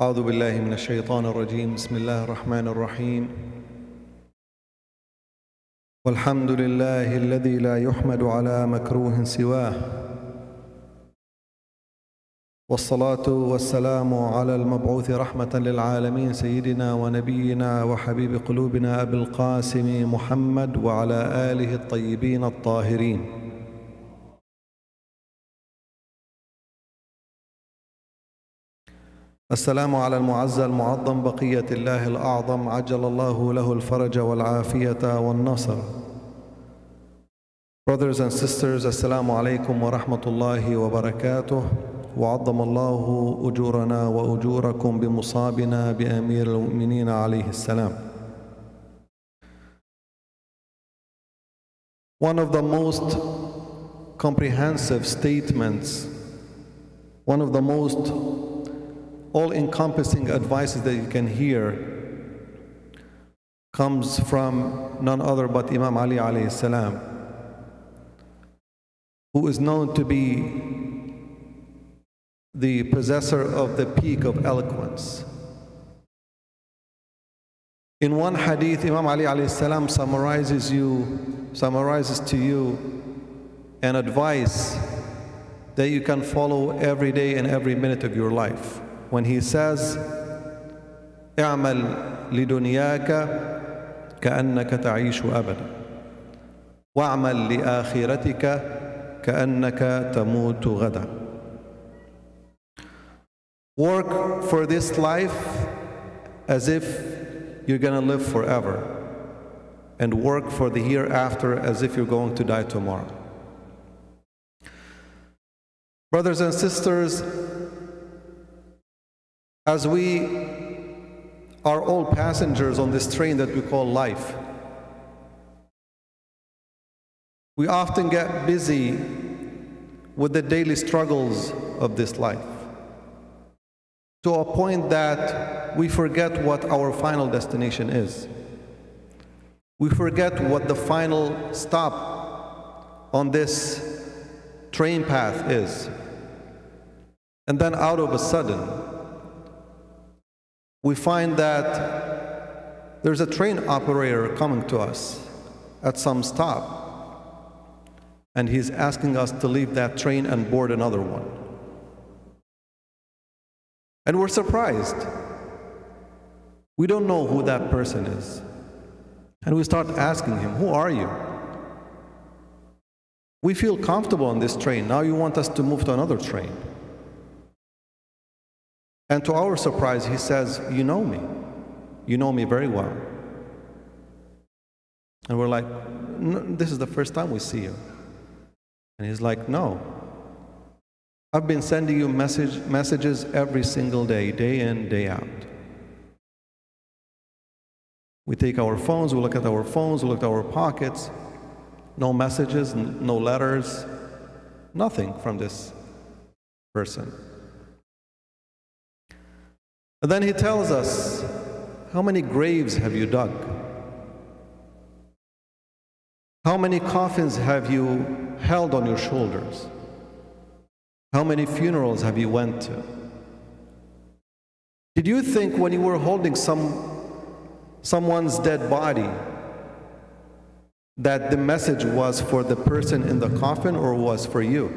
أعوذ بالله من الشيطان الرجيم. بسم الله الرحمن الرحيم. والحمد لله الذي لا يحمد على مكروه سواه، والصلاة والسلام على المبعوث رحمة للعالمين سيدنا ونبينا وحبيب قلوبنا أبي القاسم محمد وعلى آله الطيبين الطاهرين. السلام على المعزى المعظم بقية الله الأعظم، عجل الله له الفرج والعافية والنصر. Brothers and sisters, السلام عليكم ورحمة الله وبركاته، وعظم الله أجورنا وأجوركم بمصابنا بأمير المؤمنين عليه السلام. One of the most comprehensive statements, one of the most all-encompassing advices that you can hear comes from none other but Imam Ali, alayhi salam, who is known to be the possessor of the peak of eloquence. In one hadith, Imam Ali alayhi salam summarizes to you an advice that you can follow every day and every minute of your life, when he says, اعمل لدنياك كأنك تعيش أبدا واعمل لآخرتك كأنك تموت غدا. Work for this life as if you're going to live forever, and work for the hereafter as if you're going to die tomorrow. Brothers and sisters, as we are all passengers on this train that we call life, we often get busy with the daily struggles of this life, to a point that we forget what our final destination is. We forget what the final stop on this train path is. And then out of a sudden, we find that there's a train operator coming to us at some stop, and he's asking us to leave that train and board another one. And we're surprised. We don't know who that person is. And we start asking him, who are you? We feel comfortable on this train. Now you want us to move to another train. And to our surprise, he says, you know me. You know me very well. And we're like, no, this is the first time we see you. And he's like, no. I've been sending you messages every single day, day in, day out. We take our phones, we look at our phones, we look at our pockets. No messages, no letters, nothing from this person. And then he tells us, how many graves have you dug? How many coffins have you held on your shoulders? How many funerals have you went to? Did you think when you were holding someone's dead body that the message was for the person in the coffin or was for you?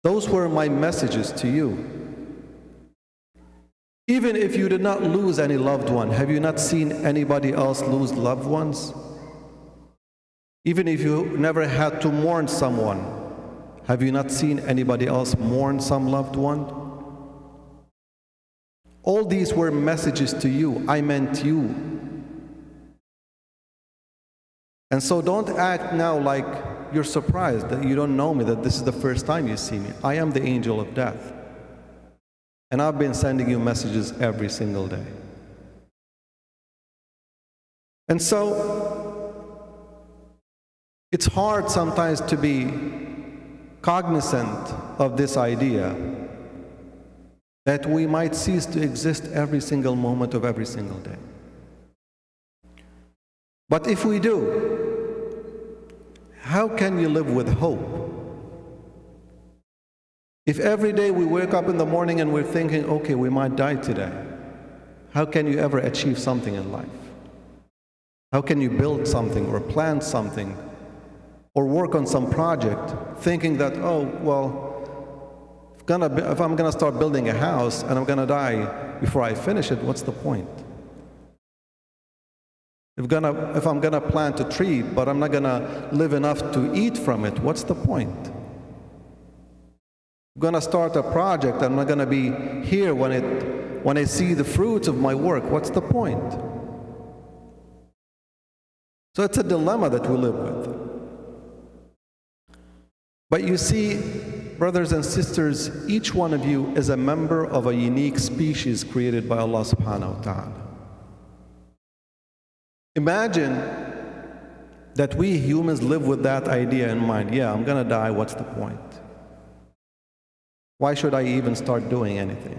Those were my messages to you. Even if you did not lose any loved one, have you not seen anybody else lose loved ones? Even if you never had to mourn someone, have you not seen anybody else mourn some loved one? All these were messages to you. I meant you. And so don't act now like you're surprised that you don't know me, that this is the first time you see me. I am the angel of death. And I've been sending you messages every single day. And so, it's hard sometimes to be cognizant of this idea that we might cease to exist every single moment of every single day. But if we do, how can you live with hope If every day we wake up in the morning and we're thinking, okay, we might die today, how can you ever achieve something in life? How can you build something or plan something or work on some project thinking that, oh, well, if I'm gonna start building a house and I'm gonna die before I finish it, what's the point? If I'm gonna plant a tree, but I'm not gonna live enough to eat from it, what's the point? I'm gonna start a project, I'm not gonna be here when I see the fruits of my work, what's the point? So it's a dilemma that we live with. But you see, brothers and sisters, each one of you is a member of a unique species created by Allah subhanahu wa ta'ala. Imagine that we humans live with that idea in mind. Yeah, I'm gonna die, what's the point? Why should I even start doing anything?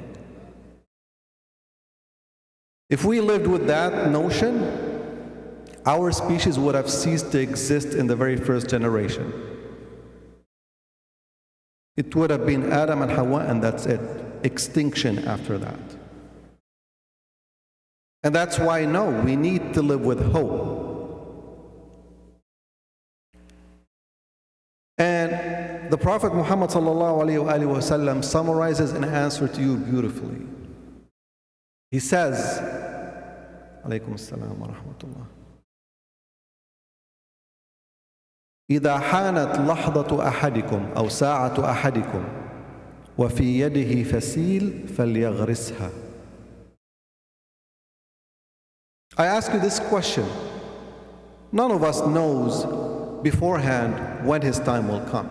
If we lived with that notion, our species would have ceased to exist in the very first generation. It would have been Adam and Hawa, and that's it. Extinction after that. And that's why, no, we need to live with hope. And the Prophet Muhammad ﷺ summarizes an answer to you beautifully. He says, alaykum as-salam wa rahmatullah. إذا حانت لحظة أحدكم أو ساعة أحدكم وفي يده فسيل فليغرسها. I ask you this question. None of us knows beforehand when his time will come.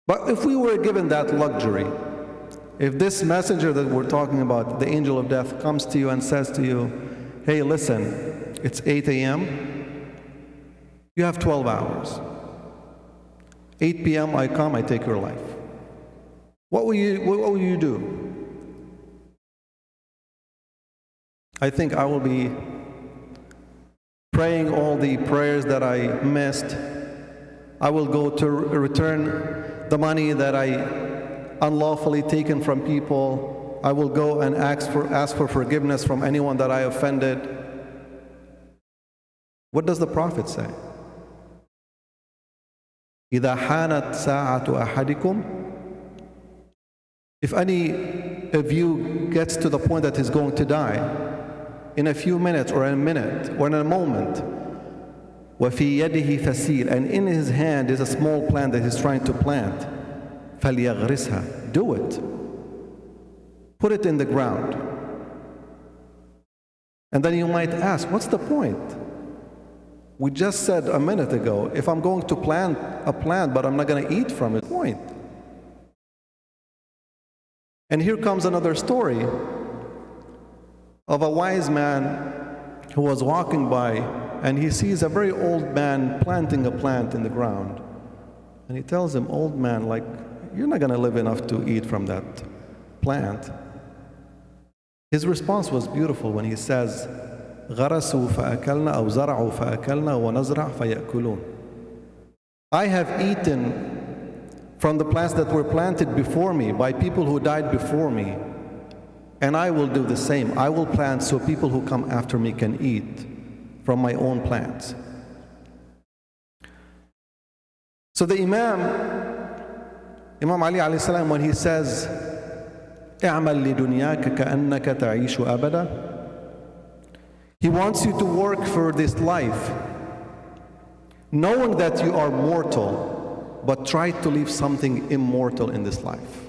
But if we were given that luxury, if this messenger that we're talking about, the angel of death, comes to you and says to you, hey, listen, it's 8 a.m., you have 12 hours. 8 p.m. I come, I take your life. What will you do? I think I will be praying all the prayers that I missed. I will go to return the money that I unlawfully taken from people. I will go and ask for forgiveness from anyone that I offended. What does the Prophet say? إذا حانت ساعة أحدكم. If any of you gets to the point that he's going to die in a few minutes or a minute or in a moment, وفي يده فسيل, and in his hand is a small plant that he's trying to plant, فليغرسها. Do it. Put it in the ground. And then you might ask, what's the point? We just said a minute ago, if I'm going to plant a plant but I'm not going to eat from it, point. And here comes another story of a wise man who was walking by and he sees a very old man planting a plant in the ground. And he tells him, old man, like, you're not going to live enough to eat from that plant. His response was beautiful when he says, غرسوا فأكلنا أو زرعوا فأكلنا ونزرع فيأكلون. I have eaten from the plants that were planted before me by people who died before me, and I will do the same. I will plant so people who come after me can eat from my own plants. So the Imam Ali alayhi salam, when he says اعمل لدنياك كأنك تعيش أبدا, he wants you to work for this life, knowing that you are mortal, but try to leave something immortal in this life.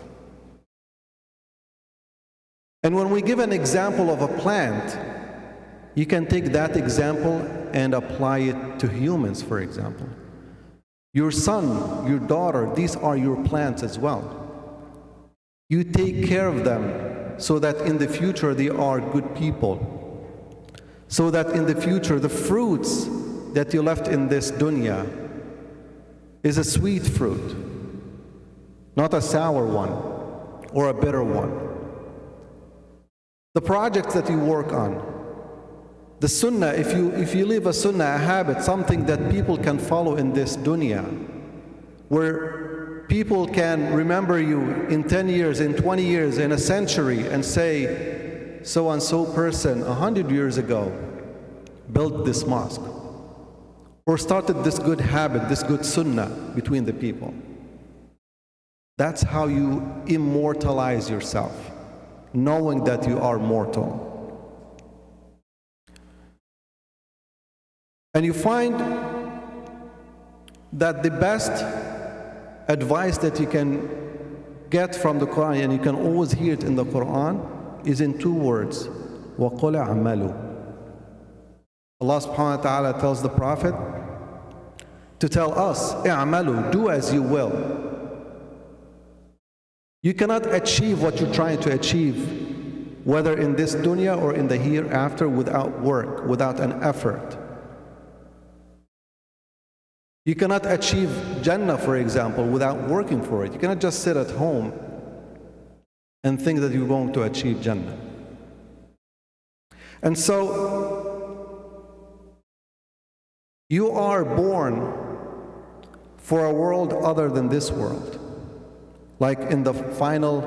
And when we give an example of a plant, you can take that example and apply it to humans, for example. Your son, your daughter, these are your plants as well. You take care of them so that in the future they are good people. So that in the future, the fruits that you left in this dunya is a sweet fruit, not a sour one or a bitter one. The projects that you work on, the sunnah, if you leave a sunnah, a habit, something that people can follow in this dunya, where people can remember you in 10 years, in 20 years, in a century, and say, so-and-so person 100 years ago built this mosque, or started this good habit, this good sunnah between the people. That's how you immortalize yourself, knowing that you are mortal. And you find that the best advice that you can get from the Quran, and you can always hear it in the Quran, is in two words: وَقُلْ اعْمَلُوا. Allah subhanahu wa ta'ala tells the Prophet to tell us, اعْمَلُوا, do as you will. You cannot achieve what you're trying to achieve, whether in this dunya or in the hereafter, without work, without an effort. You cannot achieve Jannah, for example, without working for it. You cannot just sit at home and think that you're going to achieve Jannah. And so, you are born for a world other than this world. Like in the final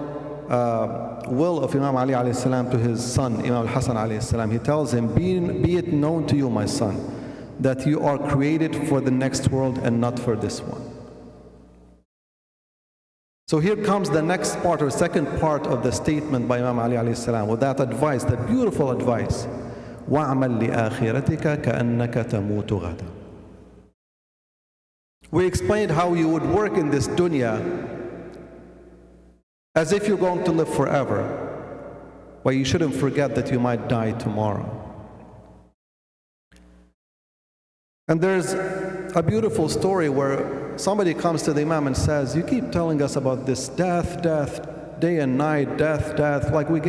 will of Imam Ali alayhi salam to his son, Imam al-Hassan alayhi salam, he tells him, be it known to you, my son, that you are created for the next world and not for this one. So here comes the next part, or second part of the statement by Imam Ali alayhi salam, with that advice, that beautiful advice. وَعْمَلْ لِآخِرَتِكَ كَأَنَّكَ تَمُوتُ غَدًا. We explained how you would work in this dunya as if you're going to live forever, but you shouldn't forget that you might die tomorrow. And there's a beautiful story where somebody comes to the Imam and says, you keep telling us about this death, day and night, death. Like we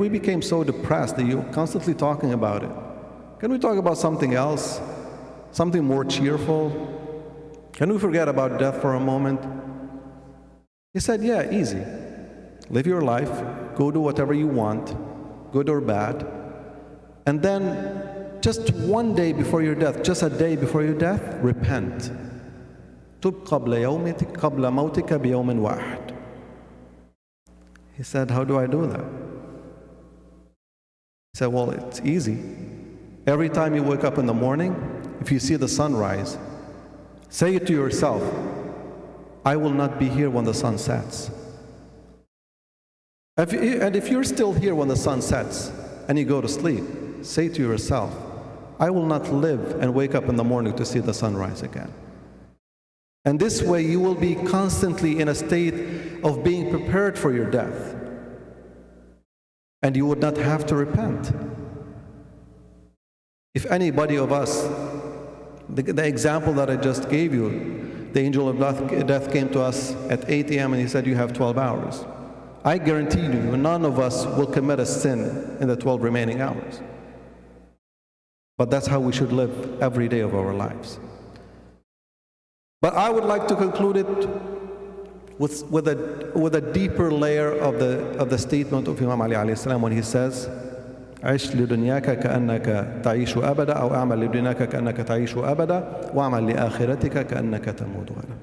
became so depressed that you're constantly talking about it. Can we talk about something else? Something more cheerful? Can we forget about death for a moment? He said, yeah, easy. Live your life, go do whatever you want, good or bad, and then just one day before your death, just a day before your death, repent. تُبْ قَبْلَ مَوْتِكَ بِيَوْمٍ وَاحِدٍ. He said, how do I do that? He said, well, it's easy. Every time you wake up in the morning, if you see the sunrise, say it to yourself, I will not be here when the sun sets. And if you're still here when the sun sets and you go to sleep, say to yourself, I will not live and wake up in the morning to see the sunrise again. And this way you will be constantly in a state of being prepared for your death. And you would not have to repent. If anybody of us, the example that I just gave you, the angel of death came to us at 8 a.m. and he said, you have 12 hours. I guarantee you, none of us will commit a sin in the 12 remaining hours. But that's how we should live every day of our lives. But I would like to conclude it with a deeper layer of the statement of Imam Ali alayhi salam when he says, عِشْ لِدُنْيَاكَ كَأَنَّكَ تَعِيشُ أَبَدًا أو أعمل لدنياك كأنك تعيش أبدا وأعمل لآخرتك كأنك تموت غدا.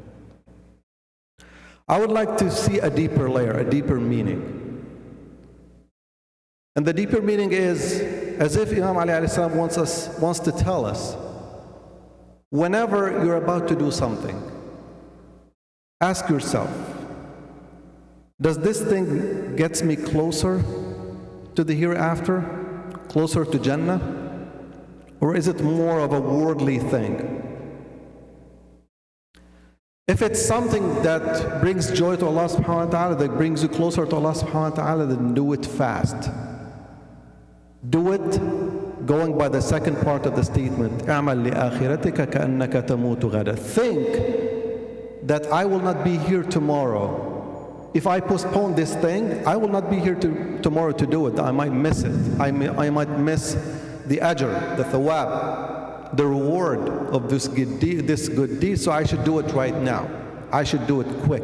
I would like to see a deeper layer, a deeper meaning. And the deeper meaning is, as if Imam Ali alayhi salam wants to tell us, whenever you're about to do something, ask yourself, does this thing get me closer to the hereafter, closer to Jannah? Or is it more of a worldly thing? If it's something that brings joy to Allah subhanahu wa ta'ala, that brings you closer to Allah subhanahu wa ta'ala, then do it fast. Do it going by the second part of the statement, اعمل لآخرتك كأنك تموت غدا. Think that I will not be here tomorrow. If I postpone this thing, I will not be here tomorrow to do it. I might miss it. I might miss the ajr, the thawab, the reward of this good deed, so I should do it right now. I should do it quick.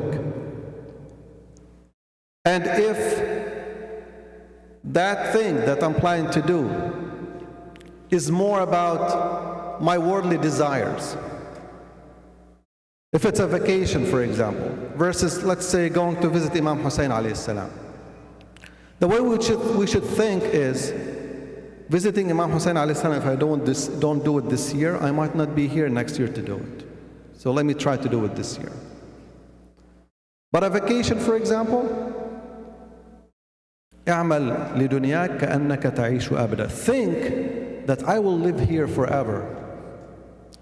And if that thing that I'm planning to do is more about my worldly desires, If it's a vacation, for example, versus, let's say, going to visit Imam Hussein, عليه السلام. The way we should think is, visiting Imam Hussein, عليه السلام, if I don't do it this year, I might not be here next year to do it. So let me try to do it this year. But a vacation, for example, اعمل لدنياك كأنك تعيش أبدا. Think that I will live here forever.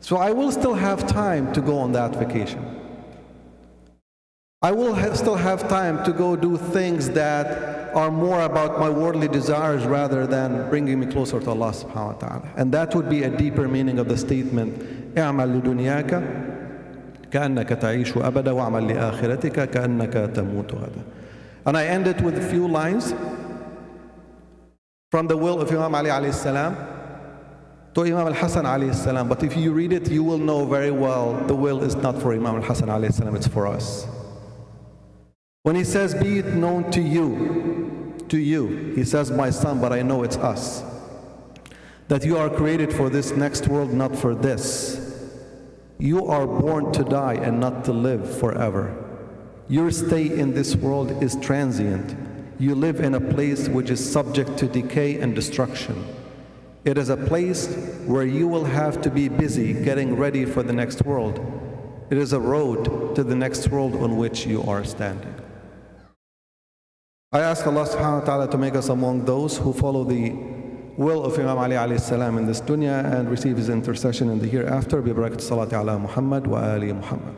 So I will still have time to go on that vacation. I will still have time to go do things that are more about my worldly desires rather than bringing me closer to Allah subhanahu wa ta'ala. And that would be a deeper meaning of the statement, اعمل لدنياك كأنك تعيش أبدا واعمل لآخرتك كأنك تموت غدا. And I end it with a few lines from the will of Imam Ali alayhi salam to Imam al-Hasan alayhi salam. But if you read it, you will know very well the will is not for Imam al-Hasan alayhi salam, it's for us. When he says, be it known to you, he says, my son, but I know it's us, that you are created for this next world, not for this. You are born to die and not to live forever. Your stay in this world is transient. You live in a place which is subject to decay and destruction. It is a place where you will have to be busy getting ready for the next world. It is a road to the next world on which you are standing. I ask Allah subhanahu wa ta'ala to make us among those who follow the will of Imam Ali alayhi salam in this dunya and receive his intercession in the hereafter. Bi barakat salati ala Muhammad wa ali Muhammad.